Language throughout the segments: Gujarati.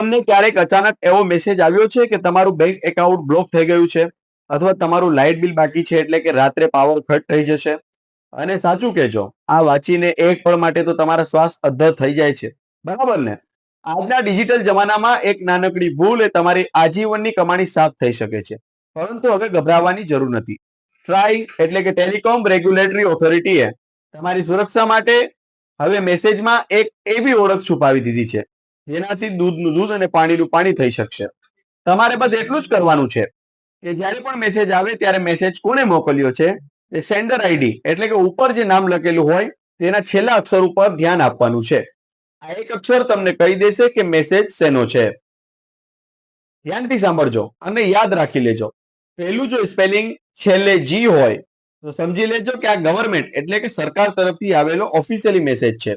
તમને ક્યારેક અચાનક એવો મેસેજ આવ્યો છે કે તમારું બેંક એકાઉન્ટ બ્લોક થઈ ગયું છે અથવા તમારું લાઇટ બિલ બાકી છે, એટલે કે રાત્રે પાવર કટ થઈ જશે? અને સાચું કહેજો, આ વાંચીને એક પળ માટે તો તમારા શ્વાસ અદ્ધર થઈ જાય છે, બરાબર ને? આજના ડિજિટલ જમાનામાં એક નાનકડી ભૂલ એ તમારી આજીવનની કમાણી સાફ થઈ શકે છે, પરંતુ હવે ગભરાવાની જરૂર નથી. ટ્રાઈ એટલે કે ટેલિકોમ રેગ્યુલેટરી ઓથોરિટીએ તમારી સુરક્ષા માટે હવે મેસેજમાં એક એવી ઓળખ છુપાવી દીધી છે જેનાથી દૂધનું દૂધ અને પાણીનું પાણી થઈ શકશે. તમારે બસ એટલું જ કરવાનું છે કે જ્યારે પણ મેસેજ આવે ત્યારે મેસેજ કોને મોકલ્યો છે એ સેન્ડર આઈડી એટલે કે ઉપર જે નામ લખેલું હોય તેના છેલ્લા અક્ષર ઉપર ધ્યાન આપવાનું છે. આ એક અક્ષર તમને કહી દેશે કે મેસેજ શેનો છે. ધ્યાનથી સાંભળજો અને યાદ રાખી લેજો. પહેલું જો સ્પેલિંગ છેલ્લે જી હોય તો સમજી લેજો કે આ ગવર્મેન્ટ એટલે કે સરકાર તરફથી આવેલો ઓફિશિયલી મેસેજ છે.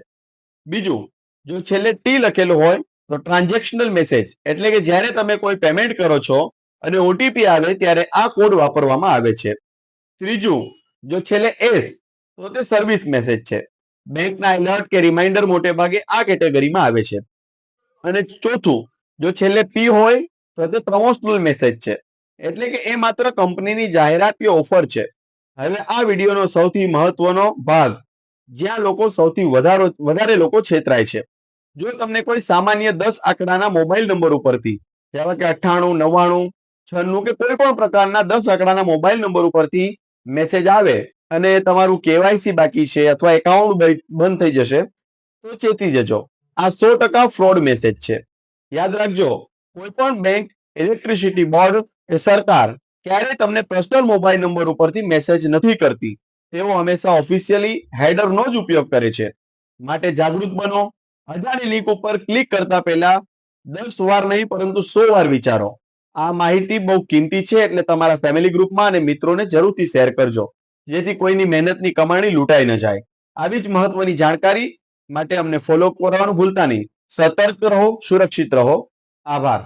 બીજું, જો છેલ્લે ટી લખેલું હોય તો ટ્રાન્ઝેક્શનલ મેસેજ એટલે કે જ્યારે તમે કોઈ પેમેન્ટ કરો છો અને ઓટીપી આવે ત્યારે આ કોડ વાપરવામાં આવે છે. ત્રીજું, જો છેલ્લે એસ તો તે સર્વિસ મેસેજ છે. બેંકના એલર્ટ કે રિમાઇન્ડર મોટે ભાગે આ કેટેગરીમાં આવે છે. અને ચોથું, જો છેલ્લે પી હોય તો તે પ્રમોશનલ મેસેજ છે, એટલે કે એ માત્ર કંપનીની જાહેરાત કે ઓફર છે. હવે આ વિડીયોનો સૌથી મહત્વનો ભાગ, જ્યાં લોકો સૌથી વધારે લોકો છેતરાય છે. જો તમને કોઈ સામાન્ય 10 આંકડાના મોબાઈલ નંબર ઉપરથી, જેવા કે 98, 99, 96 કે કોઈ પણ પ્રકારના 10 આંકડાના મોબાઈલ નંબર ઉપરથી મેસેજ આવે અને તમારું કેવાયસી બાકી છે અથવા એકાઉન્ટ બંધ થઈ જશે, તો ચેતી જજો. આ 100% ફ્રોડ મેસેજ છે. યાદ રાખજો, કોઈ પણ બેંક, ઇલેક્ટ્રિસિટી બોર્ડ કે સરકાર ક્યારેય તમને પર્સનલ મોબાઈલ નંબર ઉપરથી મેસેજ નથી કરતી. તેઓ હંમેશા ઓફિશિયલી હેડરનો જ ઉપયોગ કરે છે. માટે જાગૃત બનો. અજાણી લિંક ઉપર ક્લિક કરતા પહેલા 10 વાર નહીં પરંતુ 100 વાર વિચારો. આ માહિતી બહુ કિંમતી છે, એટલે તમારા ફેમિલી ગ્રુપમાં અને મિત્રોને જરૂરથી શેર કરજો, જેથી કોઈની મહેનતની કમાણી લૂંટાઈ ન જાય. આવી જ મહત્વની જાણકારી માટે અમને ફોલો કરવાનું ભૂલતા નહીં. સતર્ક રહો, સુરક્ષિત રહો. આભાર.